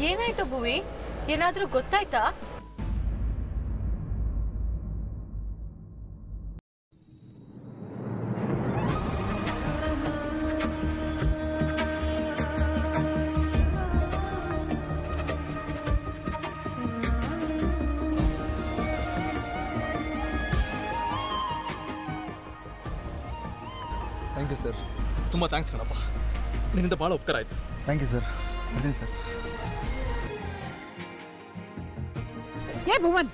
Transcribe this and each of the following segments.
ಏನಾಯ್ತು ಭುವಿ? ಏನಾದ್ರೂ ಗೊತ್ತಾಯ್ತಾ? Thank you sir. ತುಂಬ ಥ್ಯಾಂಕ್ಸ್ ಕಣಪ್ಪ, ನಿನ್ನಿಂದ ಭಾಳ ಉಪಕಾರ ಆಯಿತು. Thank you sir. ಬರ್ತೀನಿ ಸರ್. ಏ ಭುವನ್,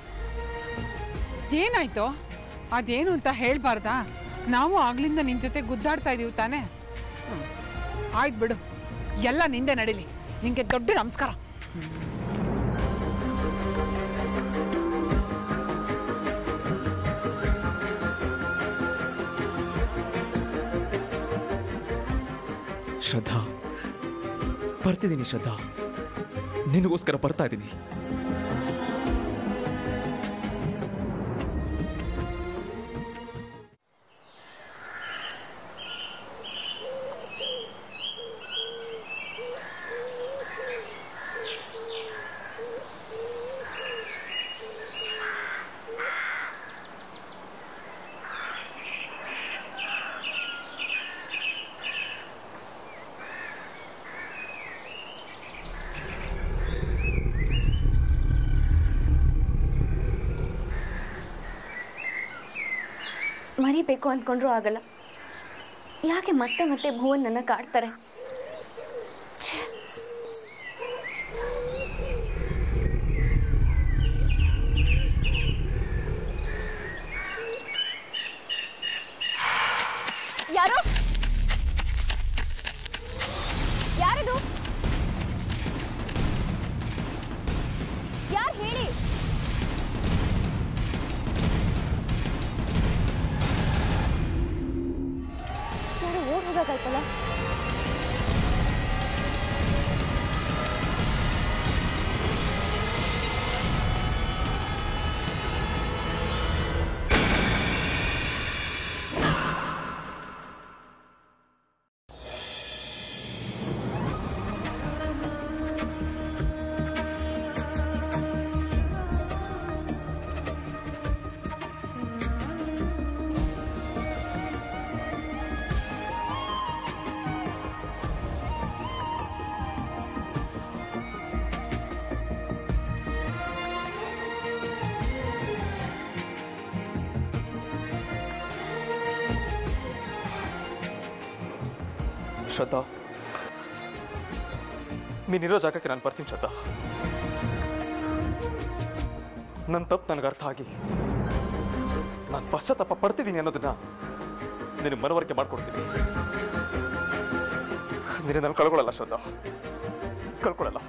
ಏನಾಯ್ತು? ಅದೇನು ಅಂತ ಹೇಳ್ಬಾರ್ದಾ? ನಾವು ಆಗ್ಲಿಂದ ನಿನ್ ಜೊತೆ ಗುದ್ದಾಡ್ತಾ ಇದೀವಿ ತಾನೆ. ಆಯ್ತು ಬಿಡು, ಎಲ್ಲ ನಿಂದೆ ನಡೀಲಿ. ನಿಂಗೆ ದೊಡ್ಡ ನಮಸ್ಕಾರ. ಶ್ರದ್ಧಾ, ಬರ್ತಿದ್ದೀನಿ ಶ್ರದ್ಧಾ, ನಿನಗೋಸ್ಕರ ಬರ್ತಾ ಇದ್ದೀನಿ. ಮರಿಬೇಕು ಅಂದ್ಕೊಂಡ್ರೂ ಆಗಲ್ಲ. ಯಾಕೆ ಮತ್ತೆ ಮತ್ತೆ ಭುವನ್ ನನ್ನ ಕಾಡ್ತಾರೆ? ಯಾರು? ಯಾರದು? ಯಾರು ಹೇಳಿ? ಓಡ್ ಹೋಗಕ್ಕಾಯ್ತಲ್ಲ. ಶ್ರದ್ಧಾ, ನೀನಿರೋ ಜಾಗಕ್ಕೆ ನಾನು ಬರ್ತೀನಿ ಶ್ರದ್ಧಾ. ನನ್ನ ತಪ್ಪು ನನಗೆ ಅರ್ಥ ಆಗಿ ನಾನು ಪಶ್ಚಾತ್ತಾಪ ಪಡ್ತಿದ್ದೀನಿ ಅನ್ನೋದನ್ನ ನಿನಗೆ ಮನವರಿಕೆ ಮಾಡ್ಕೊಡ್ತೀನಿ. ನಿನ್ನ ನಾನು ಕಳ್ಕೊಳ್ಳಲ್ಲ ಶ್ರದ್ಧಾ, ಕಳ್ಕೊಳ್ಳಲ್ಲ.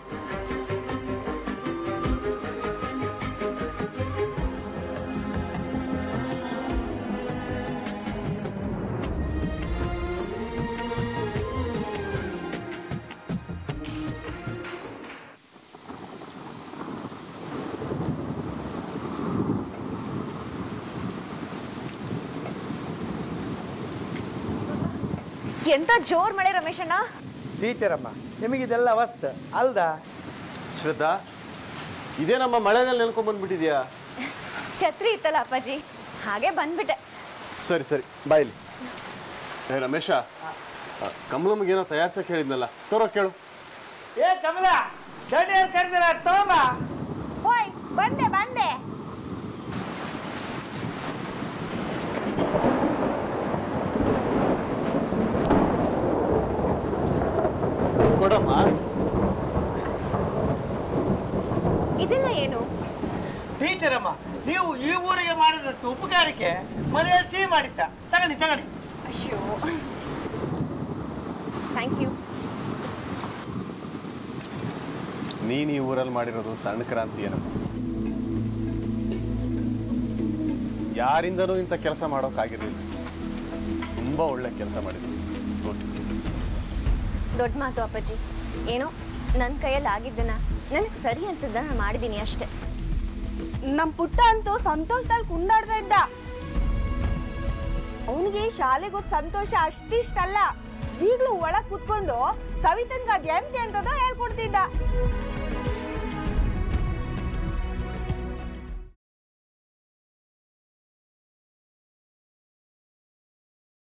ಎಂತ ಜೋರ್ ಮಳೆ ರಮೇಶಣ್ಣ. ಟೀಚರಮ್ಮ, ನಿಮಗಿದೆಲ್ಲ ಅವಸ್ಥೆ ಅಲ್ದಾ? ಶ್ರದ್ಧಾ, ಇದೇ ನಮ್ಮ ಮಳೆನಲ್ಲಿ ನೆನ್ಕೊಂಡ್ ಬಂದ್ಬಿಟ್ಟಿದ್ಯಾ? ಛತ್ರಿ ಇತ್ತಲ್ಲ ಅಪ್ಪಾಜಿ, ಹಾಗೆ ಬಂದ್ಬಿಟ್ಟೆ. ಸರಿ ಸರಿ ಬಾಯ್ಲಿ. ಏ ರಮೇಶ, ಕಮಲಮ್ಗೇನೋ ತಯಾರ್ಸಕ್ಕೆ ಹೇಳಿದ್ನಲ್ಲ, ತೋರೋ ಕೇಳು. ಏ ಕಮಲ, ಚಡಿಯರ್ ಕರೆದಿರ ತೋಮ. ಹೋಯ್ ಬಂದೆ ಬಂದೆ. ಕೊಡಮ್ಮ. ಇದೆಲ್ಲ ಏನು? ಟೀಚರಮ್ಮ, ನೀವು ಈ ಊರಿಗೆ ಮಾಡಿದಷ್ಟು ಉಪಕಾರಕ್ಕೆ ಮನೆಯಲ್ಲಿ ಸಿಹಿ ಮಾಡಿದ್ದ. ತಗಣಿ ತಗಣಿ. ಅಯ್ಯೋ, ಥ್ಯಾಂಕ್ ಯು. ನೀನು ಈ ಊರಲ್ಲಿ ಮಾಡಿರೋದು ಸಣ್ಣ ಕ್ರಾಂತಿ ಏನಮ್ಮ. ಯಾರಿಂದನೂ ಇಂಥ ಕೆಲಸ ಮಾಡೋಕ್ಕಾಗಿರಲಿಲ್ಲ. ತುಂಬಾ ಒಳ್ಳೆ ಕೆಲಸ ಮಾಡಿದ್ವಿ. ದೊಡ್ಡ ಮಾತು ಅಪ್ಪಾಜಿ. ಏನೋ ನನ್ನ ಕೈಯಲ್ಲಿ ಆಗಿದ್ದನ್ನ ನನಗೆ ಸರಿ ಅನ್ಸಿದ್ದನ್ನ ಮಾಡಿದ್ದೀನಿ ಅಷ್ಟೇ. ನಮ್ಮ ಪುಟ್ಟ ಅಂತೂ ಸಂತೋಷದಲ್ಲಿ ಕುಂದಾಡ್ತಾ ಇದ್ದ. ಅವನಿಗೆ ಶಾಲೆಗೆ ಹೋದ್ ಸಂತೋಷ ಅಷ್ಟಿಷ್ಟಲ್ಲ, ಈಗಲೂ ಒಳಗ್ ಕುತ್ಕೊಂಡು ಸವಿತನ್ಗ ಅದ್ ಎಂತ ಅಂತದೋ ಹೇಳ್ಕೊಡ್ತಿದ್ದ.